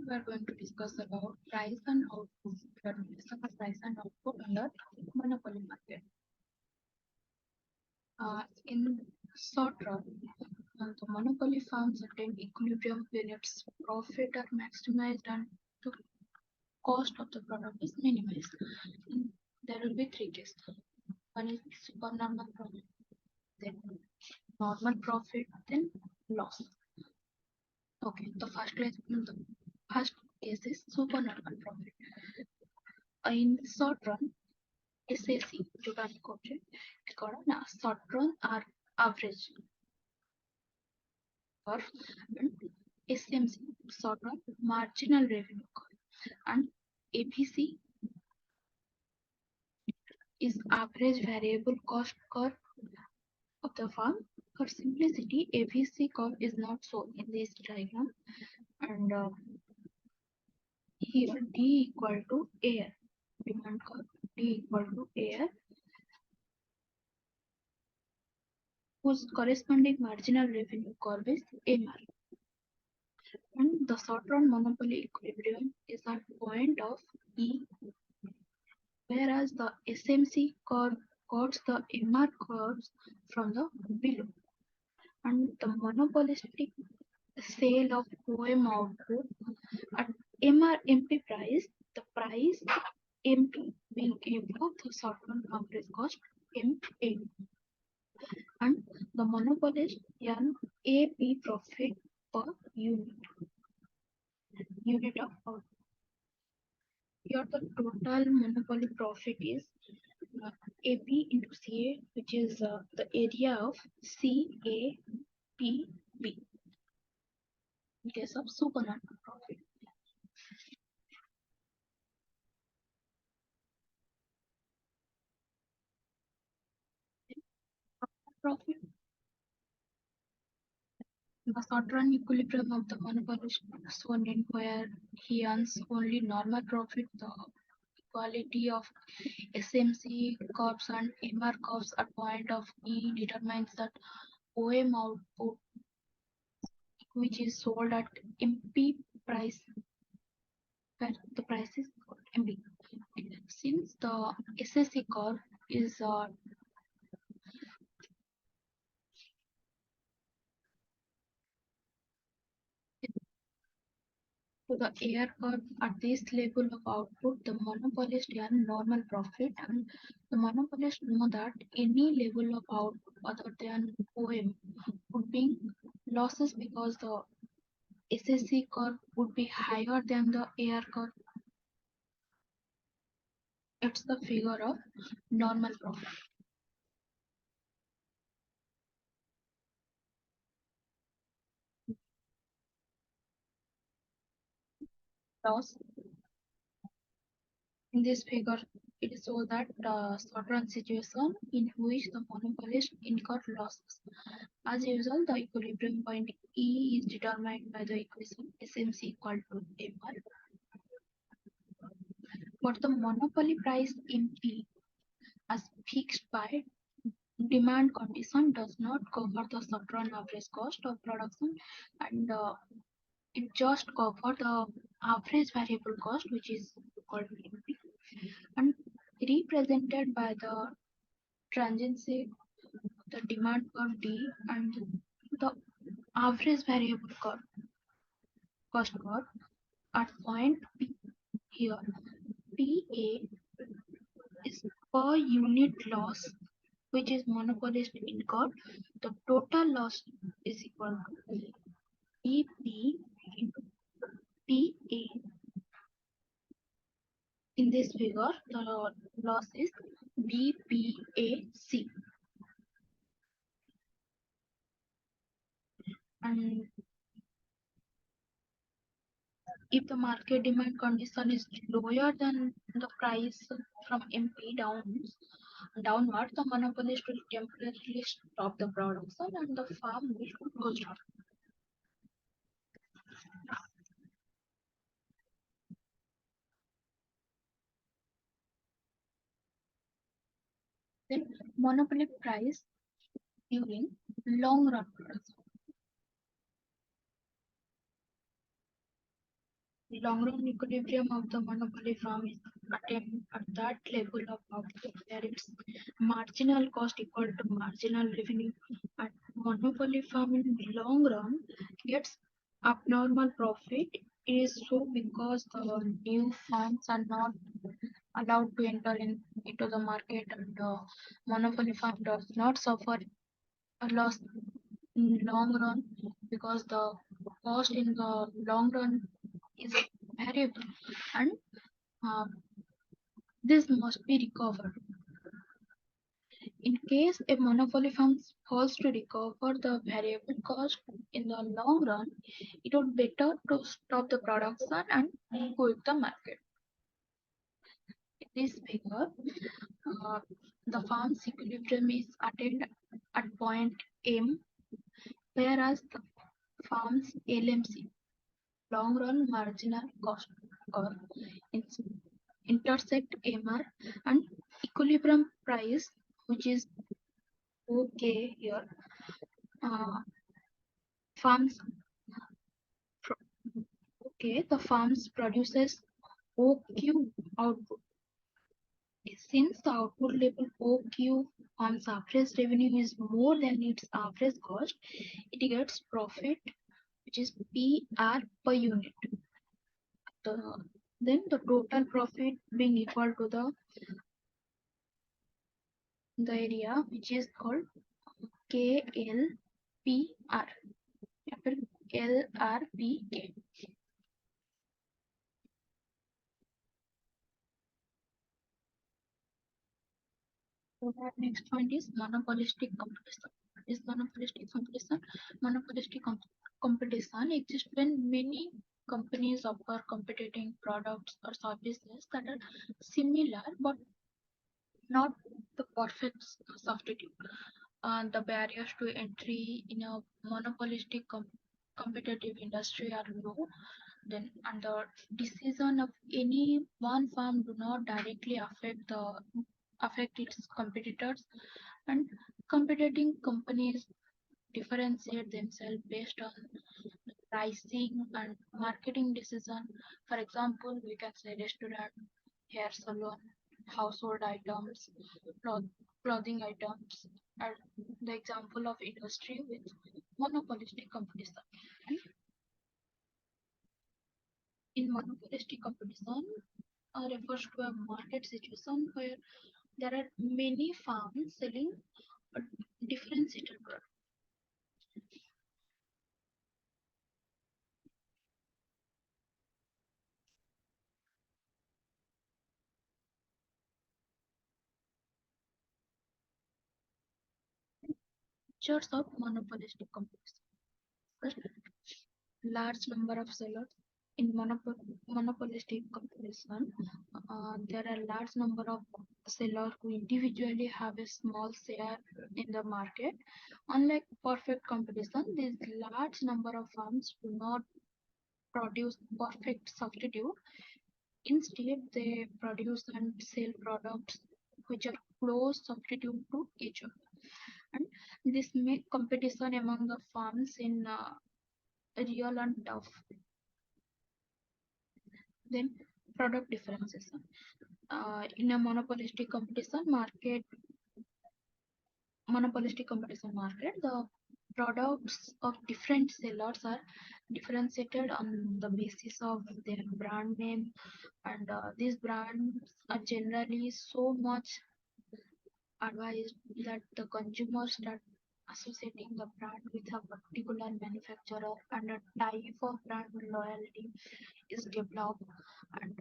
we are going to discuss about price and output. We are discussing price and output under monopoly market. In short run, the monopoly firms attain equilibrium when its profit are maximized and the cost of the product is minimized. There will be three cases. One is supernormal profit, then normal profit, then loss. Okay, the first case is supernormal profit. In short run, SAC जोटा ଆମେ କରୁଛେ କଣ ନା short run or average curve and SMC short run marginal revenue curve and ABC is average variable cost curve of the firm. For simplicity, ABC curve is not shown in this diagram, and here D equal to air, demand curve D equal to air, whose corresponding marginal revenue curve is MR. And the short-run monopoly equilibrium is at point of E, whereas the SMC curve cuts the MR curves from the below. And the monopolistic sale of OM output at MR/MP price, the price MP being above the short-run average cost MA, and the monopolist earn AP profit per unit of output. Here the total monopoly profit is AP into CA, which is the area of CAPB in case of supernormal profit. Profit. The short-run equilibrium of the monopolist shown in where he earns only normal profit. The quality of SMC curves and MR curves at point of E determines that OM output, which is sold at MP price, where the price is MP. Since the SSC curve is to the air curve at this level of output, the monopolist earn normal profit, and the monopolist know that any level of output other than OM would be losses because the SSC curve would be higher than the air curve. It's the figure of normal profit. Loss. In this figure, it is so that short-run situation in which the monopolist incur losses. As usual, the equilibrium point E is determined by the equation SMC equal to MR. But the monopoly price MP, as fixed by demand condition, does not cover the short-run average cost of production, and it just cover the average variable cost, which is called MP, and represented by the transiency, the demand curve D, and the average variable curve, cost curve at point P. Here, PA is per unit loss, which is monopolist incurred. The total loss is equal to BP into PA. In this figure, the loss is BPAC. And if the market demand condition is lower than the price from MP downward, the monopolist will temporarily stop the production and the farm will go down. Then monopoly price during long run production. Long run equilibrium of the monopoly farm is attained at that level of output where its marginal cost equal to marginal revenue. At monopoly farm in long run gets abnormal profit. It is so because the new farms are not allowed to enter into the market, and monopoly farm does not suffer a loss in long run because the cost in the long run is variable, and uh, this must be recovered. In case a monopoly firm fails to recover the variable cost in the long run, it would better to stop the production and quit the market. In this figure, uh, the farm's equilibrium is attained at point M, whereas the farm's LMC, long run marginal cost curve, intersect MR and equilibrium price, which is OK here. Uh, farms OK, the farms produces OQ output. Since the output level OQ farm's average revenue is more than its average cost, it gets profit, which is PR per unit. The, then the total profit being equal to the area, which is called KLPR, LRPK. So that next point is monopolistic competition. Is monopolistic competition? Monopolistic competition exists when many companies offer competing products or services that are similar but not the perfect substitute. The barriers to entry in a monopolistic competitive industry are low. Then, and the decision of any one firm do not directly affect its competitors, and competing companies differentiate themselves based on pricing and marketing decision. For example, we can say restaurant, hair salon, household items, clothing items are the example of industry with monopolistic competition. And in monopolistic competition refers to a market situation where there are many farms selling a differentiated product. Features of monopolistic competition. First, large number of sellers. In monopolistic competition, there are large number of sellers who individually have a small share in the market. Unlike perfect competition, this large number of firms do not produce perfect substitute. Instead, they produce and sell products which are close substitute to each other. And this make competition among the firms in real and tough. Then product differentiation. In a monopolistic competition market, the products of different sellers are differentiated on the basis of their brand name, and these brands are generally so much advised that the consumers start associating the brand with a particular manufacturer, and a type of brand loyalty is developed, and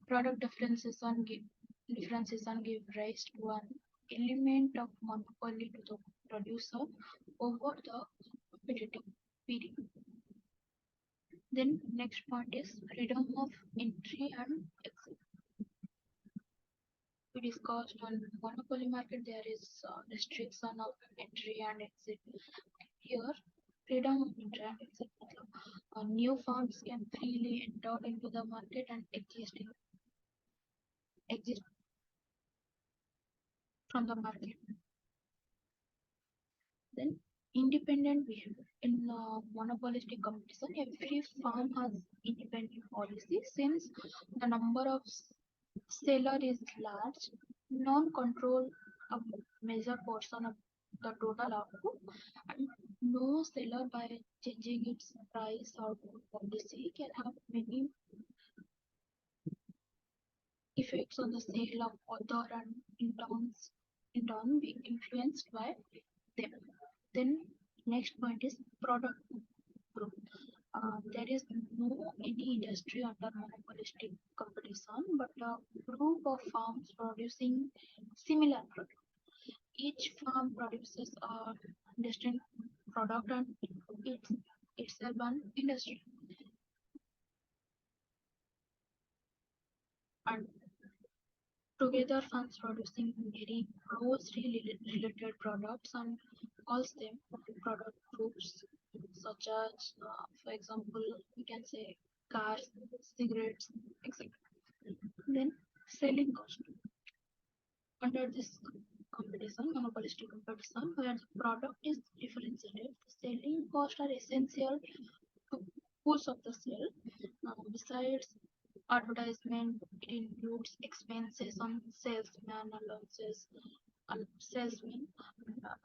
product differentiation give rise to an element of monopoly to the producer over the competitive period. Then next point is freedom of entry and exit. We discussed on monopoly market there is restriction of entry and exit. Here, freedom of entry and exit. New firms can freely enter into the market and exist from the market. Then independent behavior. In monopolistic competition, every farm has independent policy since the number of seller is large, non-control a major portion of the total output, and no seller by changing its price or policy can have many effects on the sale of other and in turn be influenced by them. Then next point is product group. There is no any industry under monopolistic competition, but a group of farms producing similar products. Each farm produces a distinct product and it's itself an industry. And together farms producing very closely related products and calls them product groups such as, for example, we can say cars, cigarettes, etc. Then selling cost. Under this competition, monopolistic competition, where the product is differentiated, the selling costs are essential to push up the sale. Besides advertisement, it includes expenses on salesman allowances, salesmen,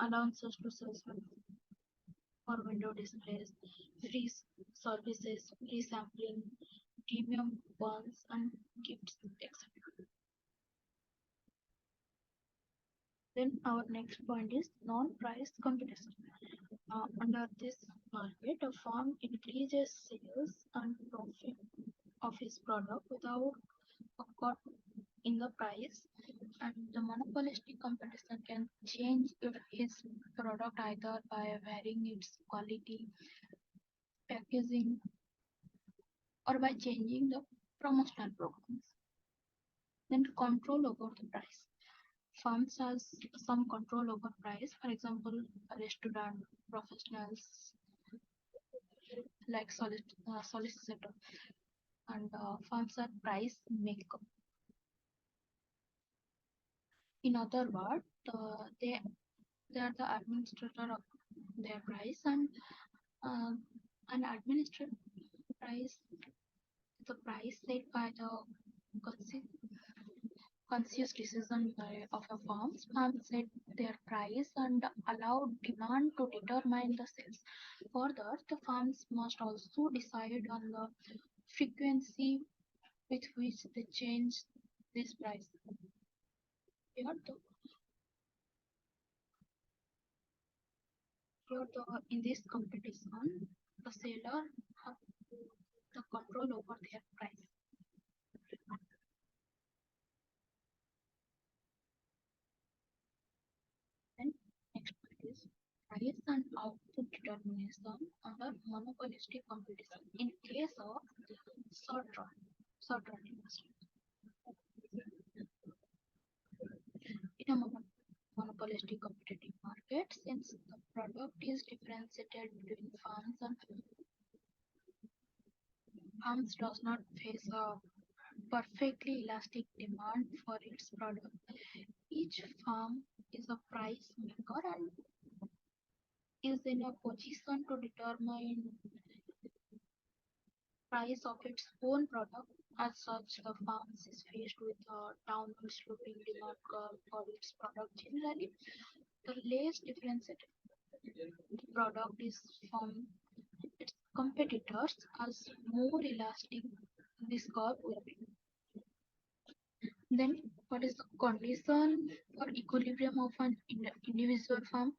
allowances to salesmen for window displays, free services, free sampling, premium coupons, and gifts, etc. Then our next point is non-price competition. Under this market, a firm increases sales and profit of his product without a cut in the price, and the monopolistic competition can change his product either by varying its quality, packaging, or by changing the promotional programs. Then control over the price. Firms has some control over price. For example, a restaurant professionals like solicitor and firms are price maker. In other words, they are the administrator of their price, and uh, an administrator price the price set by the conscious conscious decision of a firm. Firms set their price and allow demand to determine the sales. Further, the firms must also decide on the frequency with which they change this price. Here, in this competition, the seller have the control over their price. Then next point is price and output determination under monopolistic competition. In case of short run, short run industry, in a monopolistic competitive market, since the product is differentiated between farms and farms does not face a perfectly elastic demand for its product. Each farm is a price maker and is in a position to determine price of its own product. As such, the farm is faced with a downward sloping demand curve for its product. Generally, the less differentiated the product is from its competitors, as more elastic this curve will be. Then, what is the condition for equilibrium of an individual farm?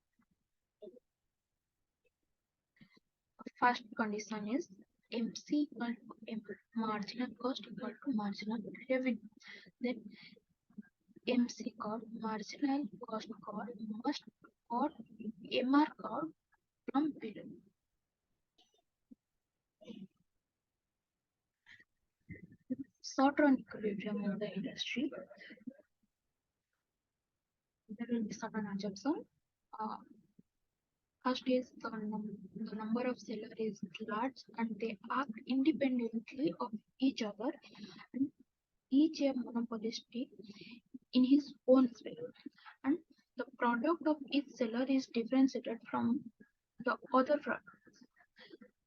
First condition is MC equal to M, marginal cost equal to marginal revenue. Then MC curve, marginal cost curve, must cut MR curve from below. Short run equilibrium in the industry, there will be certain assumption. Uh, First is the number of sellers is large and they act independently of each other, and each a monopolistic in his own way, and the product of each seller is differentiated from the other product.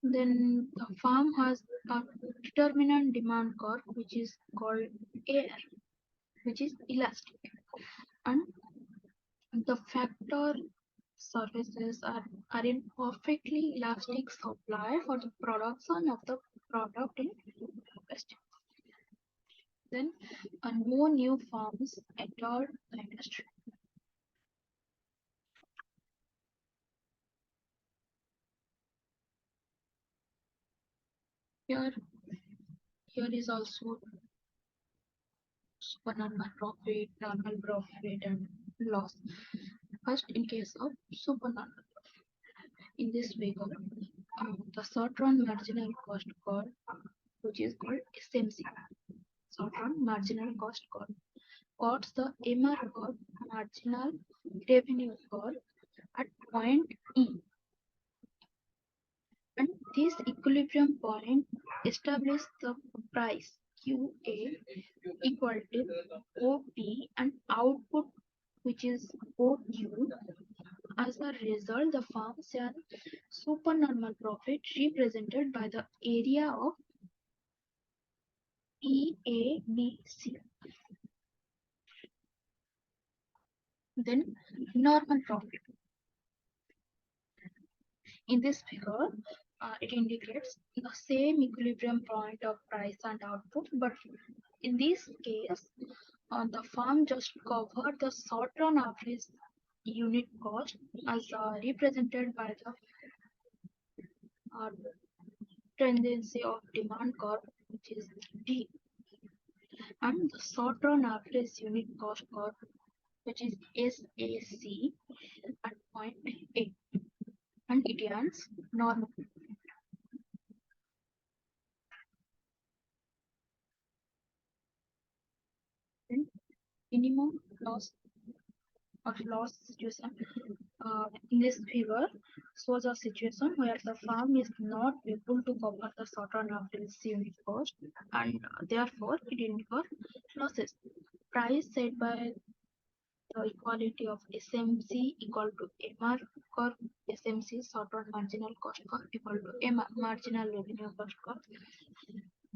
Then the farm has a determinant demand curve which is called air, which is elastic, and the factor surfaces are in perfectly elastic supply for the production of the product in West. Then no new farms entered the industry. Here, here is also supernormal profit, normal profit, and loss. First, in case of supernormal, in this figure, the short-run marginal cost curve, which is called SMC, short-run marginal cost curve, plots the MR curve, marginal revenue curve, at point E, and this equilibrium point establishes the price QA equal to OP and output, which is OQ. As a result, the firm's supernormal profit represented by the area of EABC. Then normal profit. In this figure, it indicates the same equilibrium point of price and output, but in this case, the firm just covered the short-run average unit cost as represented by the uh, tendency of demand curve, which is D, and the short-run average unit cost curve, which is SAC at point A, and it earns normal. Then minimum loss or loss situation. In this figure shows a situation where the firm is not able to cover the short-run average unit cost, and therefore it incurs losses. Price set by the equality of SMC equal to MR curve, SMC short-run marginal cost curve equal to MR marginal revenue cost curve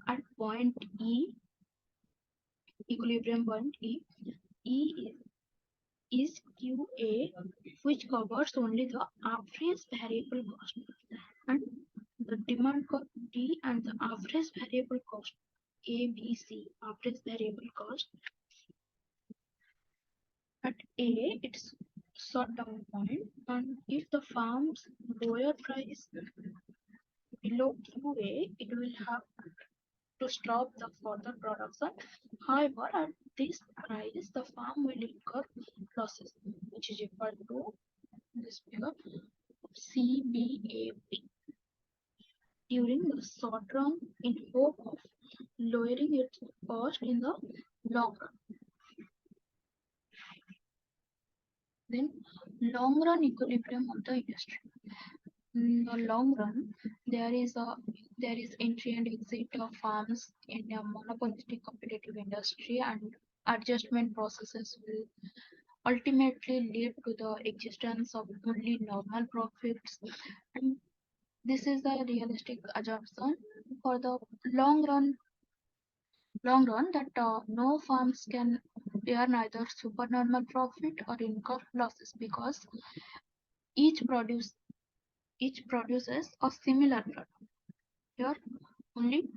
at point E, equilibrium point E. E is QA, which covers only the average variable cost, and the demand curve D and the average variable cost ABC, average variable cost at A, it's short down point, and if the farm's lower price below QA, it will have to stop the further production. However, at this price, the farm will incur losses, which is equal to this figure CBAP during the short run in hope of lowering its cost in the long run. Then long run equilibrium of the industry. In the long run, there is entry and exit of farms in a monopolistic competitive industry, and adjustment processes will ultimately lead to the existence of only normal profits. And this is the realistic assumption for the long run. Long run, that no farms can earn either supernormal profit or incur losses because each produce each produces a similar product. Here only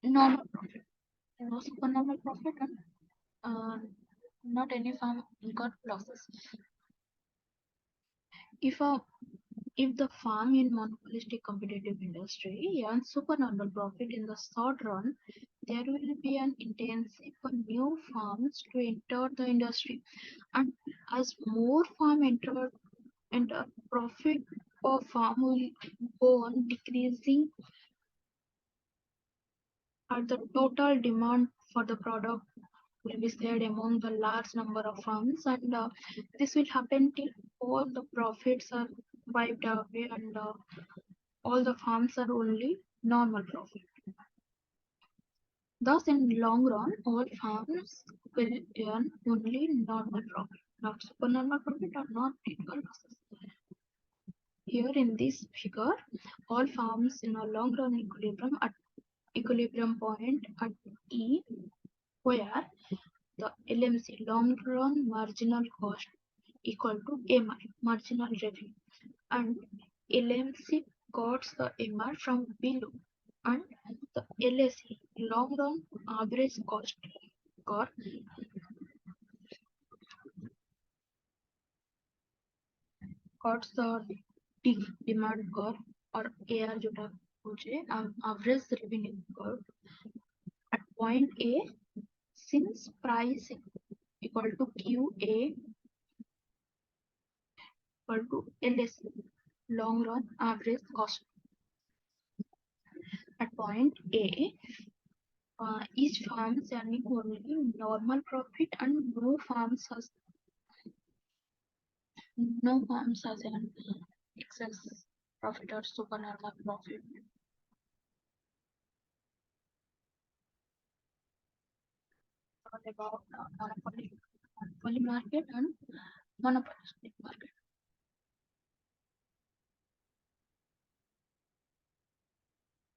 normal profit, no supernormal profit, and uh, not any farm incur losses. If a if the farm in monopolistic competitive industry earns supernormal profit in the short run, there will be an incentive for new farms to enter the industry, and as more farm enter, profit per farm will go on decreasing as the total demand for the product will be shared among the large number of farms, and this will happen till all the profits are wiped away, and all the farms are only normal profit. Thus, in long run, all farms will earn only normal profit, not supernormal profit or not income losses. Here in this figure, all farms in a long run equilibrium at equilibrium point at E, where the LMC long run marginal cost equal to MR marginal revenue, and LMC got the MR from below, and the LAC long run average cost got the demand curve or AR যেটা হচ্ছে average revenue curve at point A, since price equal to QA equal to LSC long run average cost. At point A, each farm is earning only normal profit and no farms has an excess profit or supernormal profit. About monopoly market and monopolistic market.